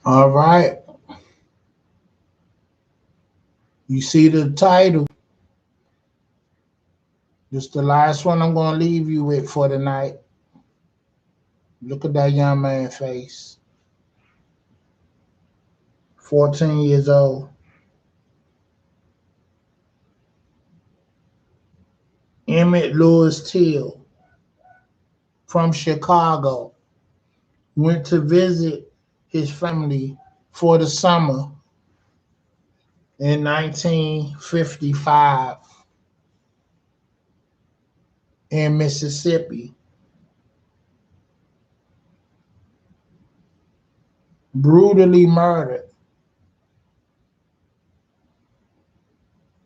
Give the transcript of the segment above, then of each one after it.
All right. You see the title. This the last one I'm gonna leave you with for tonight. Look at that young man's face. 14 years old. Emmett Lewis Till from Chicago went to visit his family for the summer in 1955 in Mississippi. Brutally murdered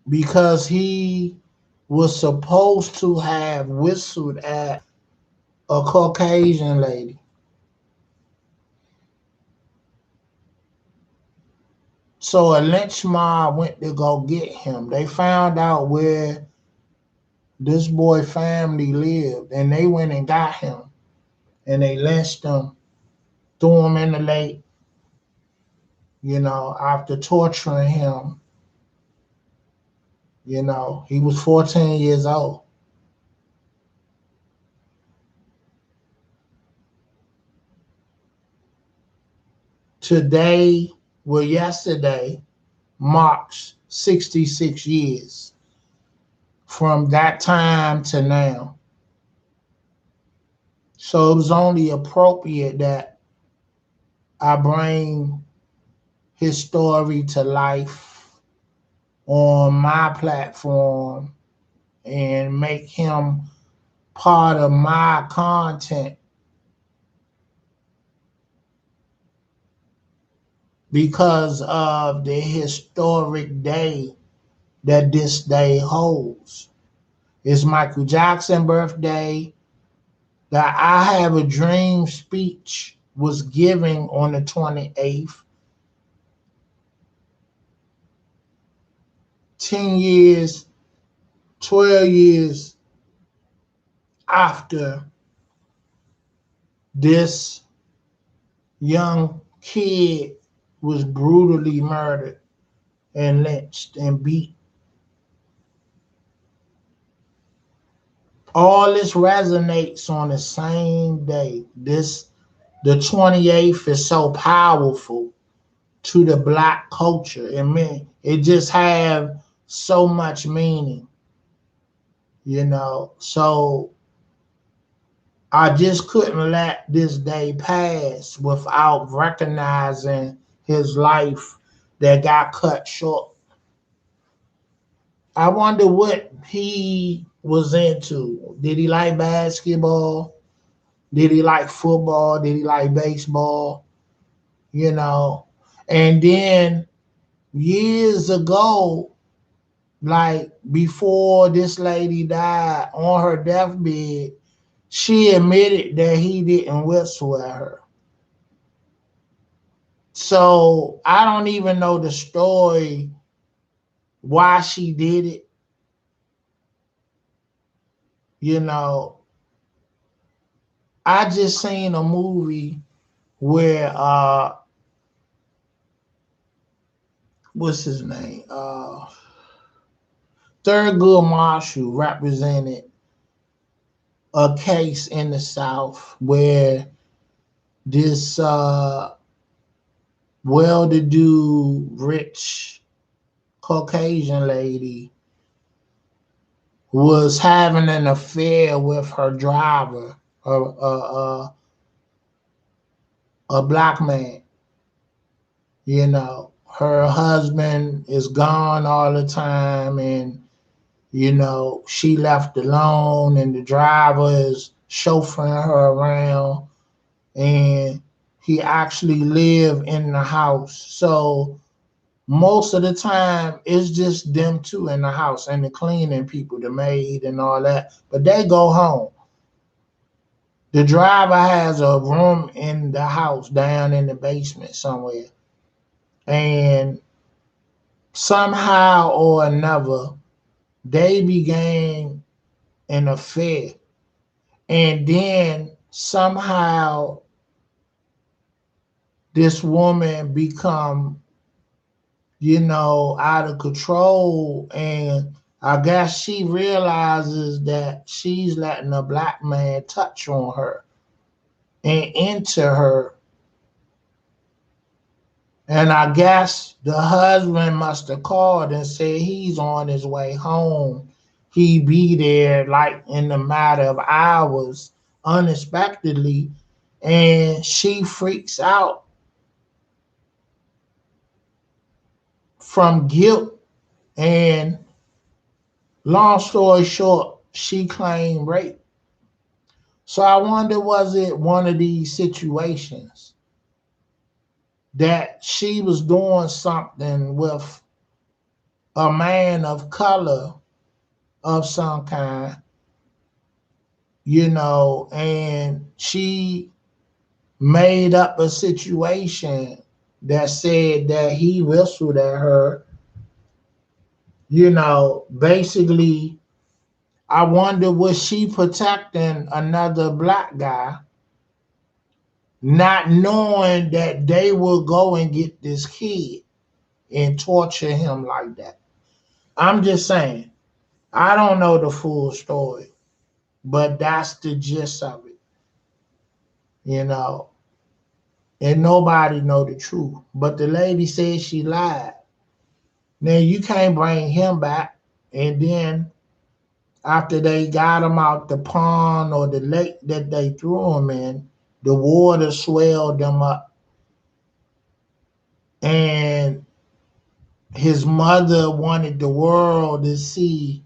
because he was supposed to have whistled at a Caucasian lady. So a lynch mob went to go get him. They found out where this boy family lived and they went and got him and they lynched him, threw him in the lake, after torturing him. He was 14 years old. Today, well, yesterday, marks 66 years from that time to now. So it was only appropriate that I bring his story to life on my platform and make him part of my content because of the historic day that this day holds. It's Michael Jackson's birthday. That I Have a Dream speech was given on the 28th. 10 years, 12 years after this young kid was brutally murdered and lynched and beat. All this resonates on the same day. The 28th is so powerful to the black culture. And man, it just have so much meaning. So I just couldn't let this day pass without recognizing his life that got cut short. I wonder what he was into. Did he like basketball? Did he like football? Did he like baseball? You know, and then years ago, like before this lady died on her deathbed, she admitted that he didn't whistle at her. So I don't even know the story why she did it. You know, I just seen a movie where what's his name? Thurgood Marshall represented a case in the South where this well-to-do, rich Caucasian lady was having an affair with her driver, a black man. Her husband is gone all the time, and she left alone, and the driver is chauffeuring her around, and he actually lived in the house. So most of the time it's just them two in the house and the cleaning people, the maid and all that. But they go home. The driver has a room in the house down in the basement somewhere. And somehow or another, they began an affair. And then somehow this woman become, you know, out of control, and I guess she realizes that she's letting a black man touch on her and enter her. And I guess the husband must have called and said he's on his way home. He be there like in a matter of hours, unexpectedly, and she freaks out from guilt. And long story short, she claimed rape. So I wonder, was it one of these situations that she was doing something with a man of color of some kind, you know, and she made up a situation that said that he whistled at her, you know, basically. I wonder, was she protecting another black guy, not knowing that they will go and get this kid and torture him like that? I'm just saying, I don't know the full story, but that's the gist of it, you know. And nobody know the truth. But the lady said she lied. Now you can't bring him back. And then after they got him out the pond or the lake that they threw him in, the water swelled him up. And his mother wanted the world to see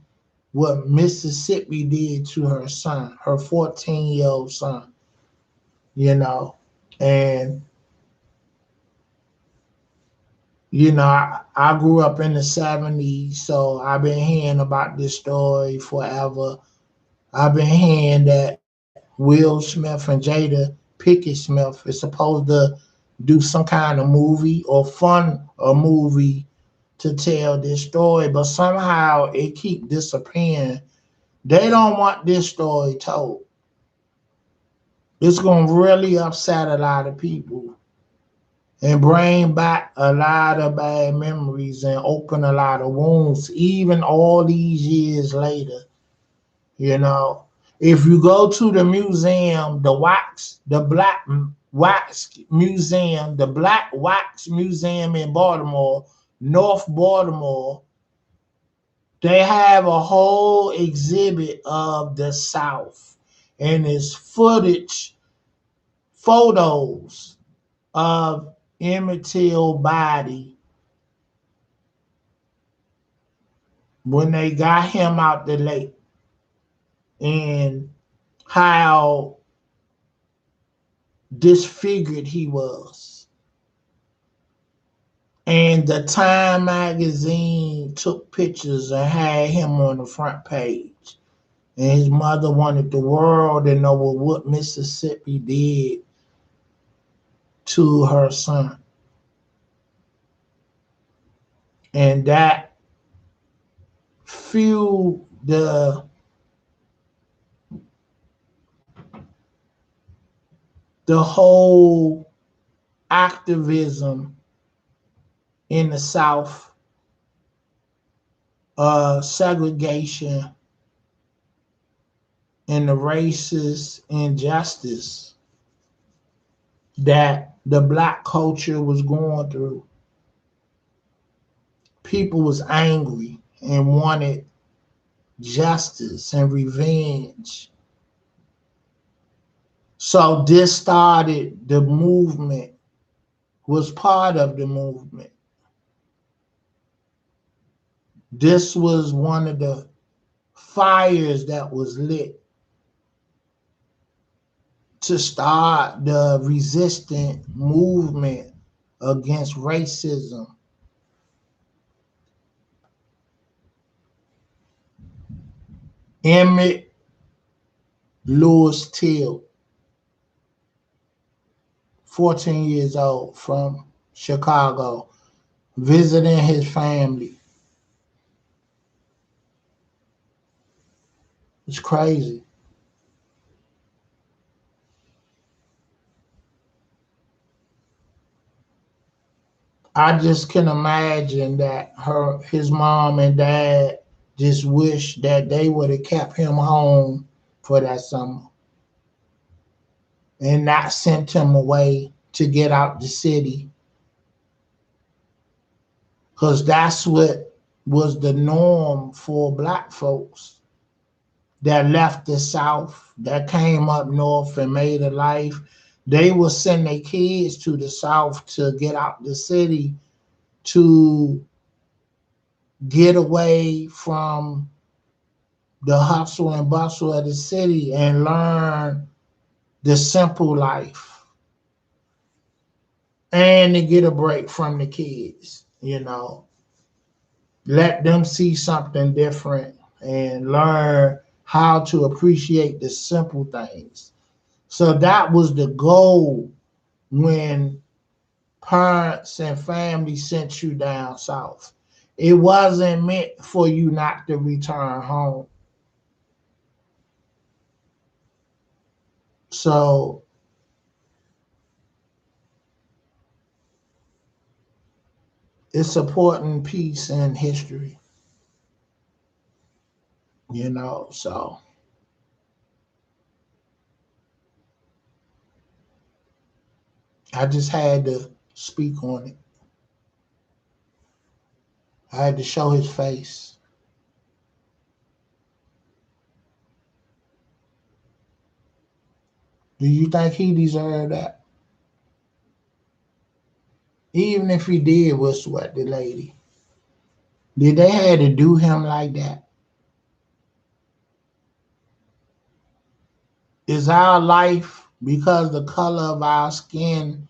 what Mississippi did to her son, her 14-year-old son, you know. And, you know, I grew up in the 70s, so I've been hearing about this story forever. I've been hearing that Will Smith and Jada Pickett Smith is supposed to do some kind of movie or fund a movie to tell this story, but somehow it keep disappearing. They don't want this story told. It's gonna really upset a lot of people and bring back a lot of bad memories and open a lot of wounds, even all these years later. You know, if you go to the museum, the Black Wax Museum, the Black Wax Museum in Baltimore, North Baltimore, they have a whole exhibit of the South, and it's footage, photos of Emmett Till body when they got him out the lake, and how disfigured he was. And the Time magazine took pictures and had him on the front page. And his mother wanted the world to know what Mississippi did to her son. And that fueled the whole activism in the South, segregation and the racist injustice that the black culture was going through. People was angry and wanted justice and revenge. So this started the movement, was part of the movement. This was one of the fires that was lit to start the resistant movement against racism. Emmitt Lewis Till, 14 years old, from Chicago, visiting his family. It's crazy. I just can imagine that his mom and dad just wish that they would have kept him home for that summer and not sent him away to get out the city, because that's what was the norm for black folks that left the South, that came up north and made a life. They would send their kids to the South to get out the city, to get away from the hustle and bustle of the city and learn the simple life, and to get a break from the kids, let them see something different and learn how to appreciate the simple things. So that was the goal when parents and family sent you down south. It wasn't meant for you not to return home. So it's supporting peace and history, So I just had to speak on it. I had to show his face. Do you think he deserved that? Even if he did whistle at the lady, did they have to do him like that? Is our life, because the color of our skin,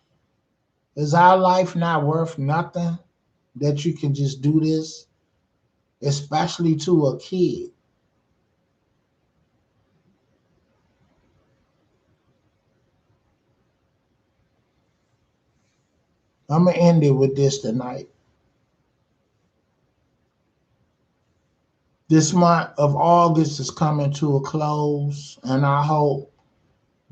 is our life not worth nothing that you can just do this, especially to a kid? I'm going to end it with this tonight. This month of August is coming to a close, and I hope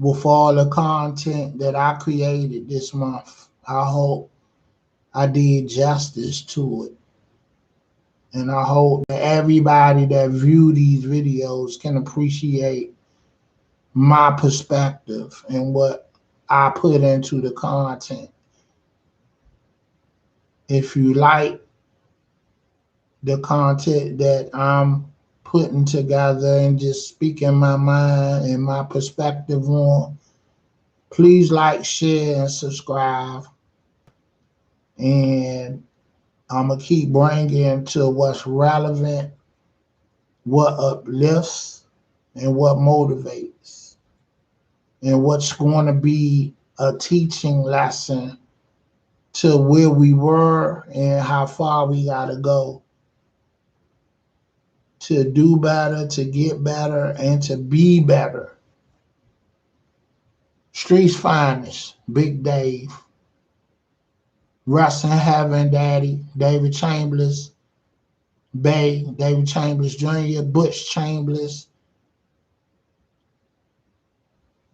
with all the content that I created this month, I hope I did justice to it. And I hope that everybody that view these videos can appreciate my perspective and what I put into the content. If you like the content that I'm putting together and just speaking my mind and my perspective on, please like, share, and subscribe. And I'm going to keep bringing to what's relevant, what uplifts, and what motivates, and what's going to be a teaching lesson to where we were and how far we got to go to do better, to get better, and to be better. Streets finest, Big Dave. Rest in heaven, Daddy. David Chambers, Bay, David Chambers Jr., Butch Chambers.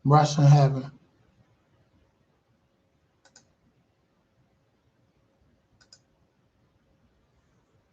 Rest in heaven.